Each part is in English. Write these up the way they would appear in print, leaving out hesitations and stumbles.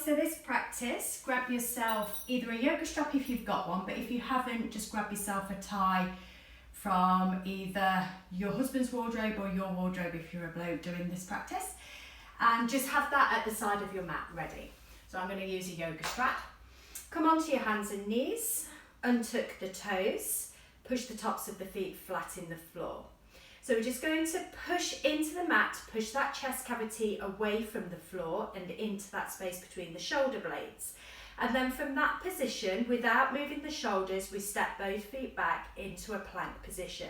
so this practice, grab yourself either a yoga strap if you've got one, but if you haven't, just grab yourself a tie from either your husband's wardrobe or your wardrobe if you're a bloke doing this practice, and just have that at the side of your mat ready. So I'm going to use a yoga strap. Come onto your hands and knees, untuck the toes, push the tops of the feet flat in the floor. So we're just going to push into the mat, push that chest cavity away from the floor and into that space between the shoulder blades. And then from that position, without moving the shoulders, we step both feet back into a plank position.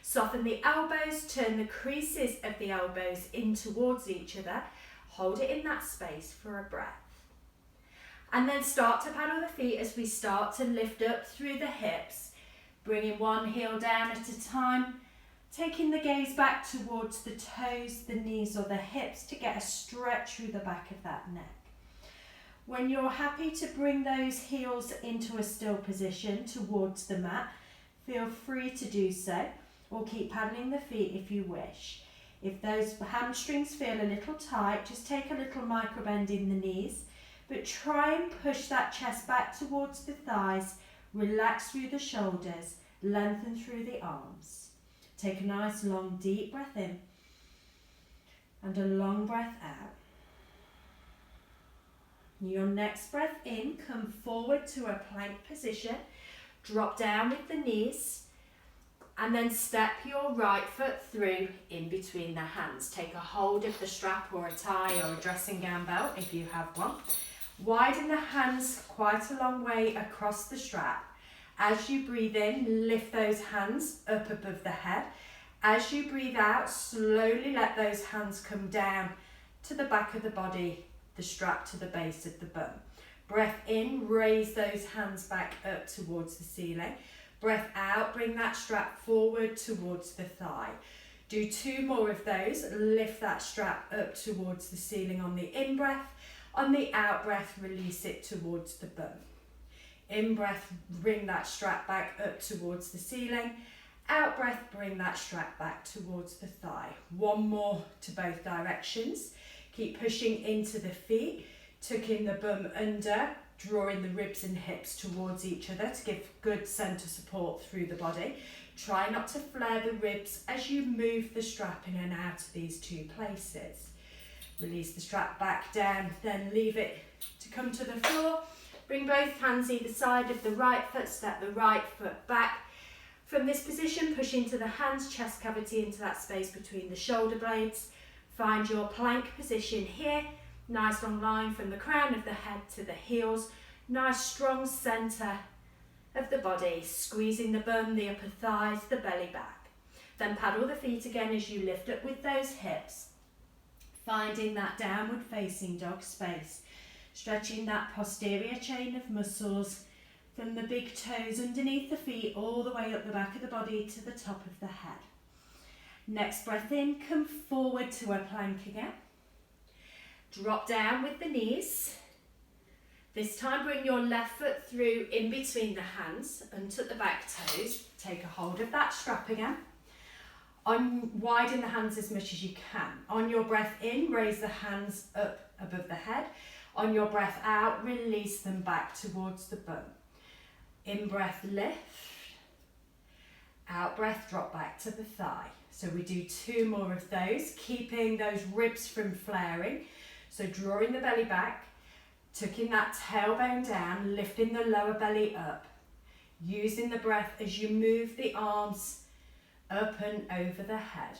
Soften the elbows, turn the creases of the elbows in towards each other. Hold it in that space for a breath. And then start to paddle the feet as we start to lift up through the hips, bringing one heel down at a time, taking the gaze back towards the toes, the knees or the hips to get a stretch through the back of that neck. When you're happy to bring those heels into a still position towards the mat, feel free to do so, or keep paddling the feet if you wish. If those hamstrings feel a little tight, just take a little micro bend in the knees, but try and push that chest back towards the thighs, relax through the shoulders, lengthen through the arms. Take a nice long deep breath in and a long breath out. Your next breath in, come forward to a plank position, drop down with the knees and then step your right foot through in between the hands. Take a hold of the strap or a tie or a dressing gown belt if you have one. Widen the hands quite a long way across the strap. As you breathe in, lift those hands up above the head. As you breathe out, slowly let those hands come down to the back of the body, the strap to the base of the bum. Breath in, raise those hands back up towards the ceiling. Breath out, bring that strap forward towards the thigh. Do 2 more of those. Lift that strap up towards the ceiling on the in-breath. On the out-breath, release it towards the bum. In-breath, bring that strap back up towards the ceiling. Out-breath, bring that strap back towards the thigh. 1 more to both directions. Keep pushing into the feet, tucking the bum under, drawing the ribs and hips towards each other to give good centre support through the body. Try not to flare the ribs as you move the strap in and out of these 2 places. Release the strap back down, then leave it to come to the floor. Bring both hands either side of the right foot, step the right foot back. From this position, push into the hands, chest cavity into that space between the shoulder blades. Find your plank position here. Nice long line from the crown of the head to the heels. Nice strong centre of the body, squeezing the bum, the upper thighs, the belly back. Then paddle the feet again as you lift up with those hips. Finding that downward facing dog space. Stretching that posterior chain of muscles from the big toes underneath the feet all the way up the back of the body to the top of the head. Next breath in, come forward to a plank again. Drop down with the knees. This time bring your left foot through in between the hands, untuck the back toes, take a hold of that strap again. Widen the hands as much as you can. On your breath in, raise the hands up above the head. On your breath out, release them back towards the bum. In breath, lift. Out breath, drop back to the thigh. So we do 2 more of those, keeping those ribs from flaring. So drawing the belly back, tucking that tailbone down, lifting the lower belly up. Using the breath as you move the arms up and over the head.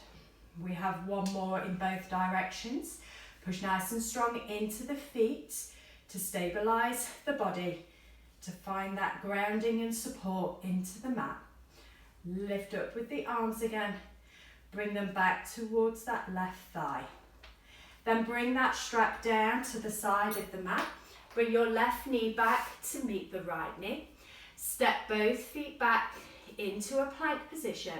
We have 1 more in both directions. Push nice and strong into the feet to stabilise the body, to find that grounding and support into the mat. Lift up with the arms again. Bring them back towards that left thigh. Then bring that strap down to the side of the mat. Bring your left knee back to meet the right knee. Step both feet back into a plank position.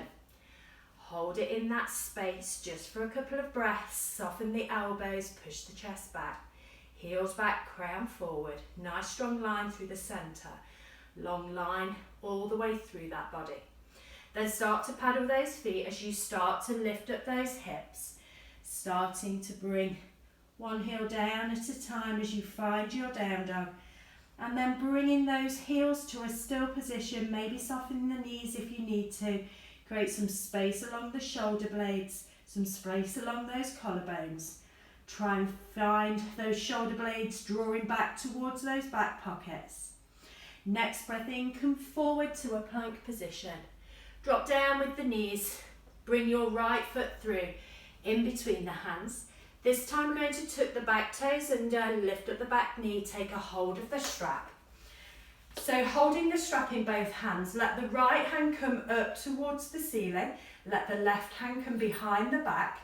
Hold it in that space just for a couple of breaths. Soften the elbows, push the chest back. Heels back, crown forward. Nice strong line through the centre. Long line all the way through that body. Then start to paddle those feet as you start to lift up those hips. Starting to bring One heel down at a time as you find your down dog. And then bringing those heels to a still position, maybe soften the knees if you need to. Create some space along the shoulder blades, some space along those collarbones. Try and find those shoulder blades drawing back towards those back pockets. Next breath in, come forward to a plank position. Drop down with the knees. Bring your right foot through in between the hands. This time we're going to tuck the back toes under, lift up the back knee, take a hold of the strap. So holding the strap in both hands, let the right hand come up towards the ceiling, let the left hand come behind the back,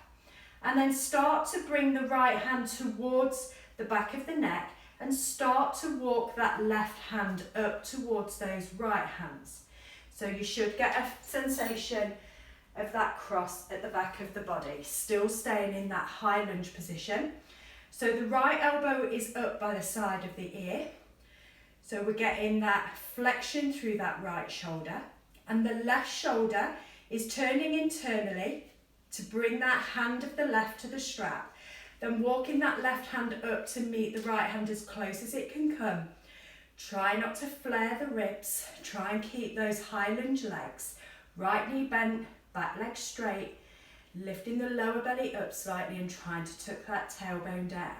and then start to bring the right hand towards the back of the neck and start to walk that left hand up towards those right hands. So you should get a sensation of that cross at the back of the body, still staying in that high lunge position. So the right elbow is up by the side of the ear. So we're getting that flexion through that right shoulder, and the left shoulder is turning internally to bring that hand of the left to the strap, then walking that left hand up to meet the right hand as close as it can come. Try not to flare the ribs, try and keep those high lunge legs, right knee bent, back leg straight, lifting the lower belly up slightly and trying to tuck that tailbone down.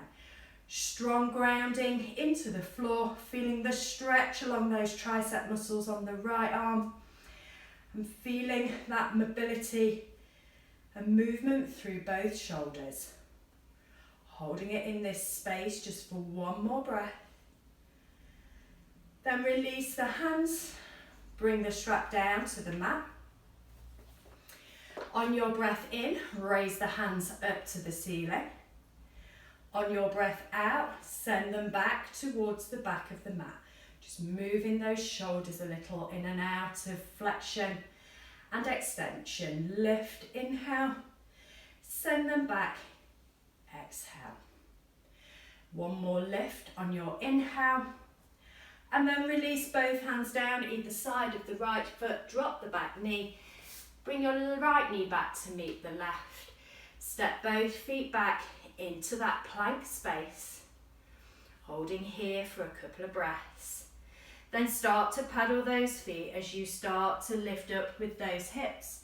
Strong grounding into the floor, feeling the stretch along those tricep muscles on the right arm and feeling that mobility and movement through both shoulders. Holding it in this space just for one more breath. Then release the hands, bring the strap down to the mat. On your breath in, raise the hands up to the ceiling. On your breath out, send them back towards the back of the mat. Just moving those shoulders a little in and out of flexion and extension. Lift, inhale, send them back, exhale. One more lift on your inhale, and then release both hands down either side of the right foot, drop the back knee, bring your right knee back to meet the left. Step both feet back into that plank space, holding here for a couple of breaths. Then start to paddle those feet as you start to lift up with those hips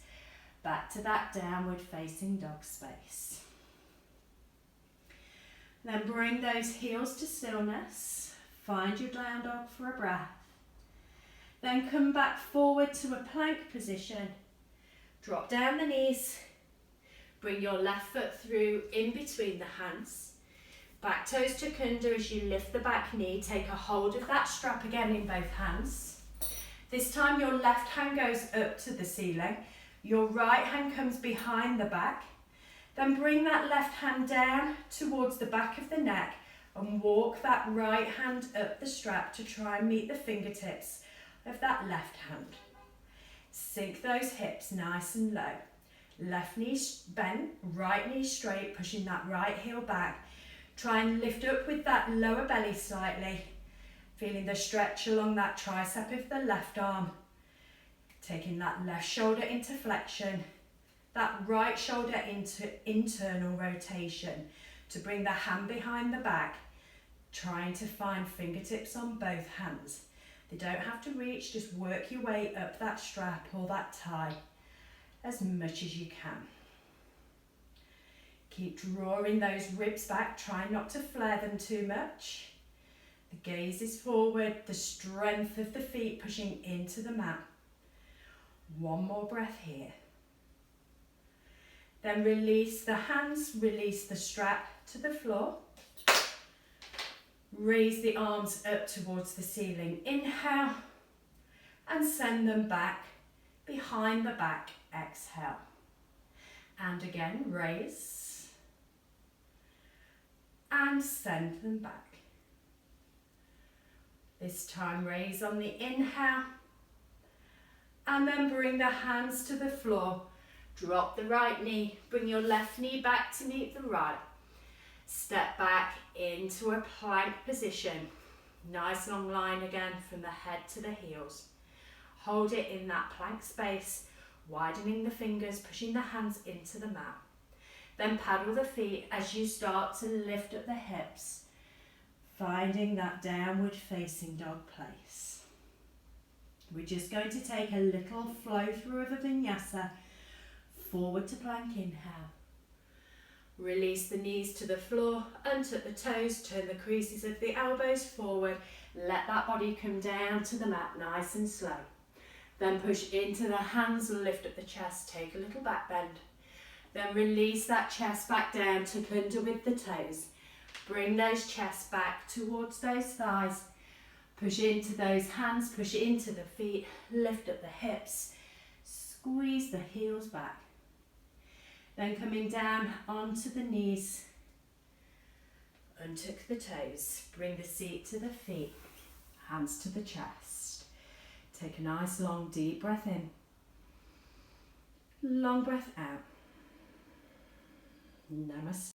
back to that downward facing dog space. Then bring those heels to stillness, find your down dog for a breath. Then come back forward to a plank position, drop down the knees. Bring your left foot through in between the hands. Back toes tuck under as you lift the back knee. Take a hold of that strap again in both hands. This time your left hand goes up to the ceiling. Your right hand comes behind the back. Then bring that left hand down towards the back of the neck and walk that right hand up the strap to try and meet the fingertips of that left hand. Sink those hips nice and low. Left knee bent, right knee straight, pushing that right heel back. Try and lift up with that lower belly slightly, feeling the stretch along that tricep of the left arm. Taking that left shoulder into flexion, that right shoulder into internal rotation to bring the hand behind the back, trying to find fingertips on both hands. They don't have to reach, just work your way up that strap or that tie as much as you can. Keep drawing those ribs back, try not to flare them too much. The gaze is forward, the strength of the feet pushing into the mat. One more breath here. Then release the hands, release the strap to the floor. Raise the arms up towards the ceiling. Inhale and send them back behind the back. Exhale. And again, raise and send them back. This time raise on the inhale and then bring the hands to the floor. Drop the right knee, bring your left knee back to meet the right. Step back into a plank position. Nice long line again from the head to the heels. Hold it in that plank space, widening the fingers, pushing the hands into the mat. Then paddle the feet as you start to lift up the hips, finding that downward facing dog place. We're just going to take a little flow through of a vinyasa, forward to plank inhale. Release the knees to the floor, untuck the toes, turn the creases of the elbows forward. Let that body come down to the mat nice and slow. Then push into the hands, lift up the chest, take a little back bend. Then release that chest back down, tuck under with the toes. Bring those chests back towards those thighs. Push into those hands, push into the feet, lift up the hips, squeeze the heels back. Then coming down onto the knees, untuck the toes, bring the seat to the feet, hands to the chest. Take a nice long deep breath in, long breath out. Namaste.